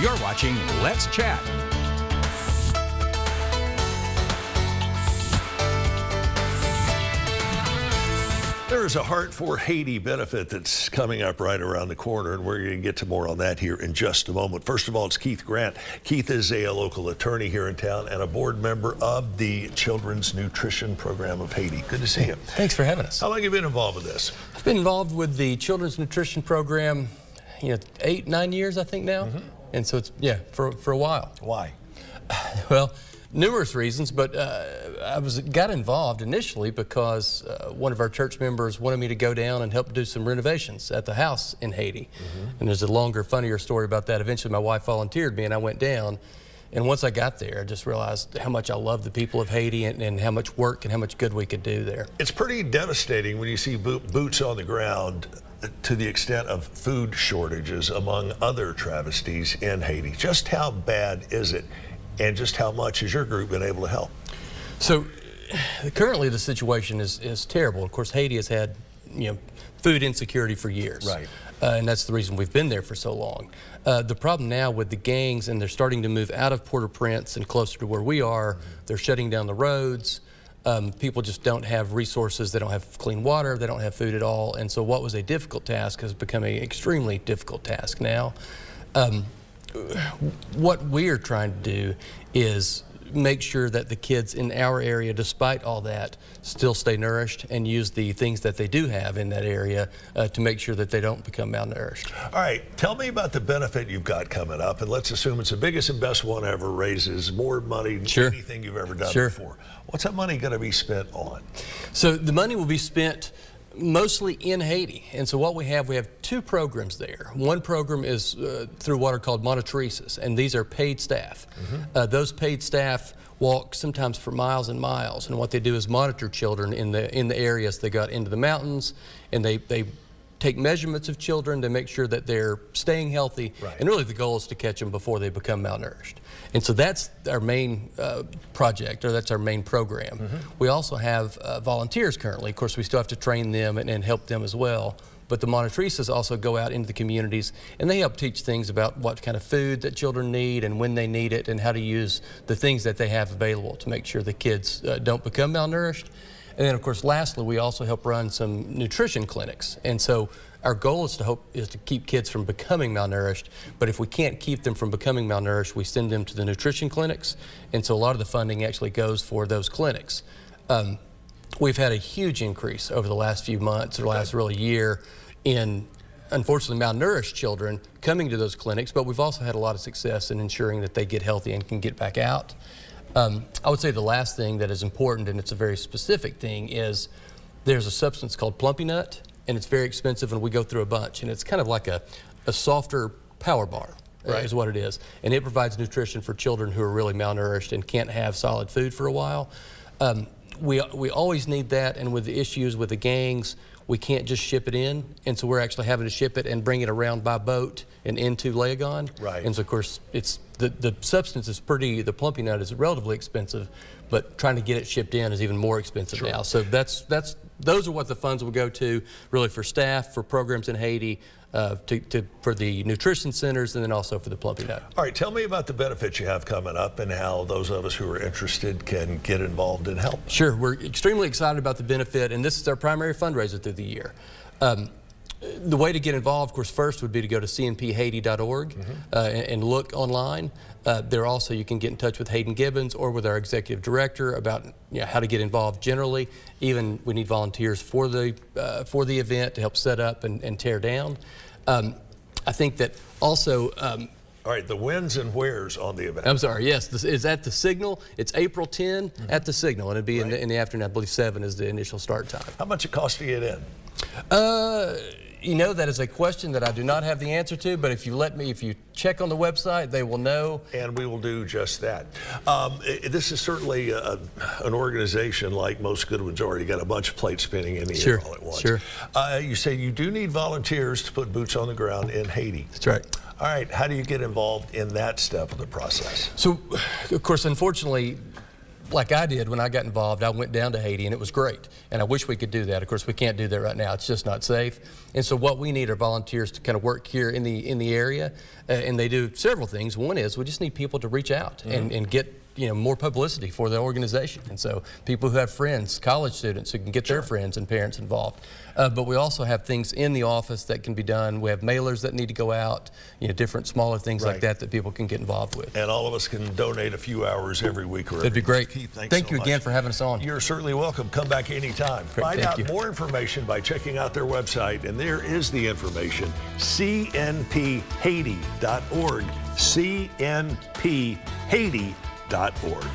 You're watching Let's Chat. There is a Heart for Haiti benefit that's coming up right around the corner, and we're going to get to more on that here in just a moment. First of all, it's Keith Grant. Keith is a local attorney here in town and a board member of the Children's Nutrition Program of Haiti. Good to see you. Thanks for having us. How long have you been involved with this? I've been involved with the Children's Nutrition Program, 8, 9 years, I think now. And so it's, for a while. Why? Well, numerous reasons, but I got involved initially because one of our church members wanted me to go down and help do some renovations at the house in Haiti. And there's a longer, funnier story about that. Eventually, my wife volunteered me, and I went down. And once I got there, I just realized how much I love the people of Haiti and how much work and how much good we could do there. It's pretty devastating when you see boots on the ground to the extent of food shortages, among other travesties in Haiti. Just how bad is it? And just how much has your group been able to help? So currently the situation is terrible. Of course, Haiti has had food insecurity for years. Right. And that's the reason we've been there for so long. The problem now with the gangs, and they're starting to move out of Port-au-Prince and closer to where we are, they're shutting down the roads. People just don't have resources. They don't have clean water. They don't have food at all. And so what was a difficult task has become an extremely difficult task now. What we're trying to do is make sure that the kids in our area, despite all that, still stay nourished and use the things that they do have in that area to make sure that they don't become malnourished. All right, tell me about the benefit you've got coming up, and let's assume it's the biggest and best one ever, raises more money than anything you've ever done before. What's that money going to be spent on? So the money will be spent mostly in Haiti. And so what we have 2 programs there. One program is through what are called monitoreses, and these are paid staff. Those paid staff walk sometimes for miles and miles, and what they do is monitor children in the areas. They got into the mountains, and they take measurements of children to make sure that they're staying healthy. And really the goal is to catch them before they become malnourished. And so that's our main project, or that's our main program. We also have volunteers currently. Of course, we still have to train them and help them as well. But the monitoreses also go out into the communities, and they help teach things about what kind of food that children need and when they need it, and how to use the things that they have available to make sure the kids don't become malnourished. And then, of course, lastly, we also help run some nutrition clinics. And so our goal is to keep kids from becoming malnourished. But if we can't keep them from becoming malnourished, we send them to the nutrition clinics. And so a lot of the funding actually goes for those clinics. We've had a huge increase over the last few months, or the last really year, in unfortunately malnourished children coming to those clinics. But we've also had a lot of success in ensuring that they get healthy and can get back out. I would say the last thing that is important, and it's a very specific thing, is there's a substance called plumpy nut, and it's very expensive, and we go through a bunch, and it's kind of like a softer power bar, is what it is. And it provides nutrition for children who are really malnourished and can't have solid food for a while. We always need that, and with the issues with the gangs, we can't just ship it in, and so we're actually having to ship it and bring it around by boat and into Legon. And so, of course, it's the substance is the plumpy nut is relatively expensive, but trying to get it shipped in is even more expensive now. So those are what the funds will go to, really, for staff, for programs in Haiti, for the nutrition centers, and then also for the plumpy nut. All right, tell me about the benefits you have coming up and how those of us who are interested can get involved and help. Sure, we're extremely excited about the benefit, and this is our primary fundraiser through the year. The way to get involved, of course, first would be to go to cnphaiti.org and look online. There also, you can get in touch with Hayden Gibbons or with our executive director about how to get involved generally. Even we need volunteers for the event to help set up and tear down. I think that also. All right, the whens and wheres on the event. I'm sorry, yes, this is at the Signal. It's April 10 at the Signal, and it'll be in the afternoon. I believe 7 is the initial start time. How much it costs to get in? That is a question that I do not have the answer to, but if you check on the website, they will know. And we will do just that. This is certainly an organization like most good ones are. You got a bunch of plates spinning in the air all at once. You say you do need volunteers to put boots on the ground in Haiti. That's right. All right, how do you get involved in that step of the process? So, of course, unfortunately, like I did when I got involved, I went down to Haiti and it was great. And I wish we could do that. Of course, we can't do that right now. It's just not safe. And so what we need are volunteers to kind of work here in the area. And they do several things. One is we just need people to reach out and get more publicity for the organization. And so people who have friends, college students who can get their friends and parents involved. But we also have things in the office that can be done. We have mailers that need to go out, different smaller things like that people can get involved with. And all of us can donate a few hours every week. Or That'd be great. Keith, thank you so again much for having us on. You're certainly welcome. Come back anytime. Great, Find out you. more information by checking out their website, and there is the information, cnphaiti.org, cnphaiti.org.